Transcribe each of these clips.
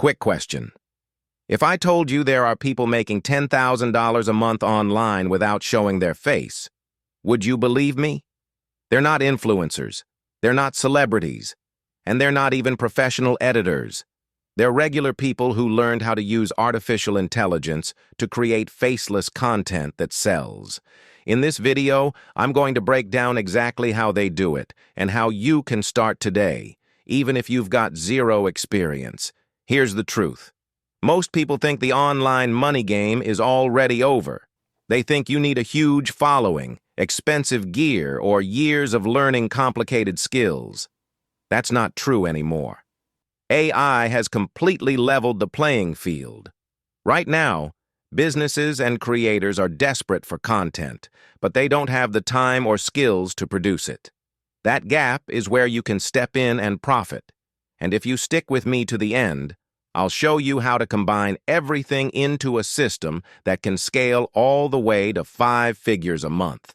Quick question. If I told you there are people making $10,000 a month online without showing their face, would you believe me? They're not influencers, they're not celebrities, and they're not even professional editors. They're regular people who learned how to use artificial intelligence to create faceless content that sells. In this video, I'm going to break down exactly how they do it and how you can start today, even if you've got zero experience. Here's the truth. Most people think the online money game is already over. They think you need a huge following, expensive gear, or years of learning complicated skills. That's not true anymore. AI has completely leveled the playing field. Right now, businesses and creators are desperate for content, but they don't have the time or skills to produce it. That gap is where you can step in and profit. And if you stick with me to the end, I'll show you how to combine everything into a system that can scale all the way to 5 figures a month.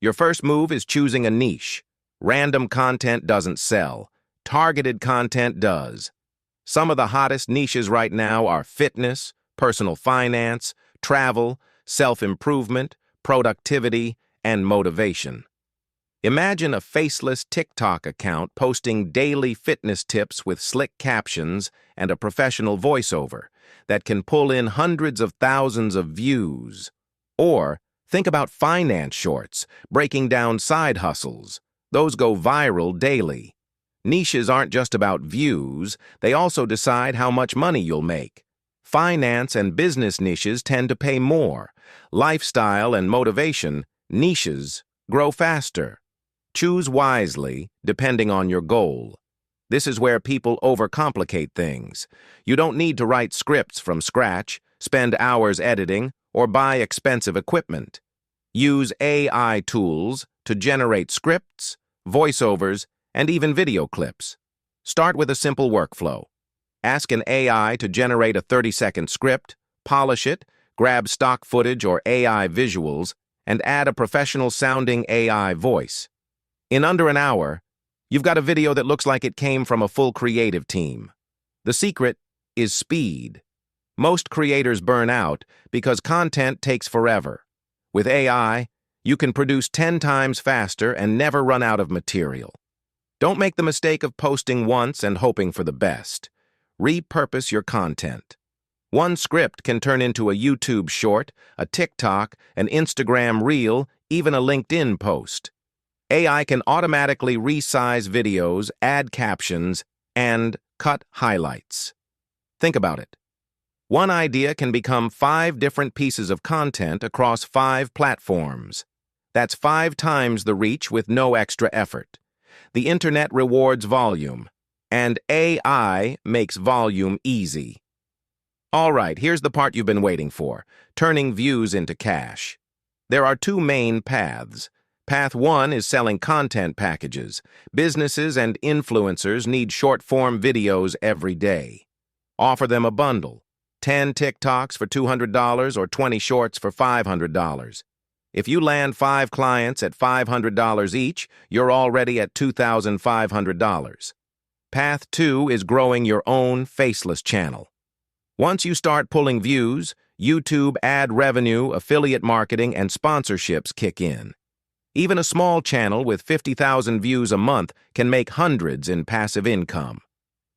Your first move is choosing a niche. Random content doesn't sell. Targeted content does. Some of the hottest niches right now are fitness, personal finance, travel, self-improvement, productivity, and motivation. Imagine a faceless TikTok account posting daily fitness tips with slick captions and a professional voiceover that can pull in hundreds of thousands of views. Or think about finance shorts, breaking down side hustles. Those go viral daily. Niches aren't just about views, they also decide how much money you'll make. Finance and business niches tend to pay more. Lifestyle and motivation niches grow faster. Choose wisely, depending on your goal. This is where people overcomplicate things. You don't need to write scripts from scratch, spend hours editing, or buy expensive equipment. Use AI tools to generate scripts, voiceovers, and even video clips. Start with a simple workflow. Ask an AI to generate a 30-second script, polish it, grab stock footage or AI visuals, and add a professional-sounding AI voice. In under an hour, you've got a video that looks like it came from a full creative team. The secret is speed. Most creators burn out because content takes forever. With AI, you can produce 10 times faster and never run out of material. Don't make the mistake of posting once and hoping for the best. Repurpose your content. One script can turn into a YouTube short, a TikTok, an Instagram reel, even a LinkedIn post. AI can automatically resize videos, add captions, and cut highlights. Think about it. One idea can become 5 different pieces of content across 5 platforms. That's 5 times the reach with no extra effort. The internet rewards volume, and AI makes volume easy. All right, here's the part you've been waiting for, turning views into cash. There are 2 main paths. Path 1 is selling content packages. Businesses and influencers need short-form videos every day. Offer them a bundle, 10 TikToks for $200 or 20 shorts for $500. If you land 5 clients at $500 each, you're already at $2,500. Path 2 is growing your own faceless channel. Once you start pulling views, YouTube ad revenue, affiliate marketing, and sponsorships kick in. Even a small channel with 50,000 views a month can make hundreds in passive income.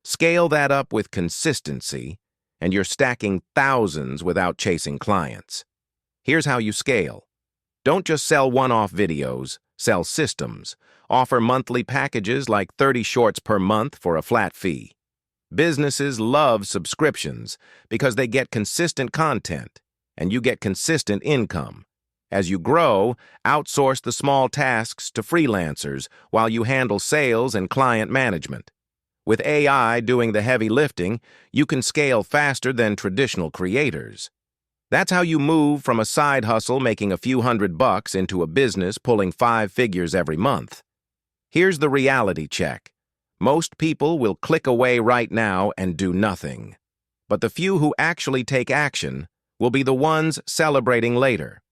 Scale that up with consistency, and you're stacking thousands without chasing clients. Here's how you scale. Don't just sell one-off videos, sell systems. Offer monthly packages like 30 shorts per month for a flat fee. Businesses love subscriptions because they get consistent content, and you get consistent income. As you grow, outsource the small tasks to freelancers while you handle sales and client management. With AI doing the heavy lifting, you can scale faster than traditional creators. That's how you move from a side hustle making a few $100 into a business pulling 5 figures every month. Here's the reality check. Most people will click away right now and do nothing. But the few who actually take action will be the ones celebrating later.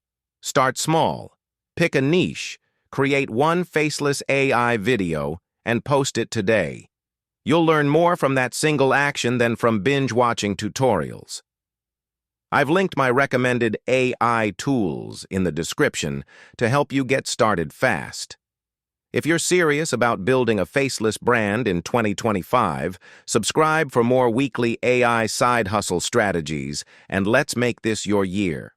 Start small. Pick a niche. Create one faceless AI video and post it today. You'll learn more from that single action than from binge-watching tutorials. I've linked my recommended AI tools in the description to help you get started fast. If you're serious about building a faceless brand in 2025, subscribe for more weekly AI side hustle strategies, and let's make this your year.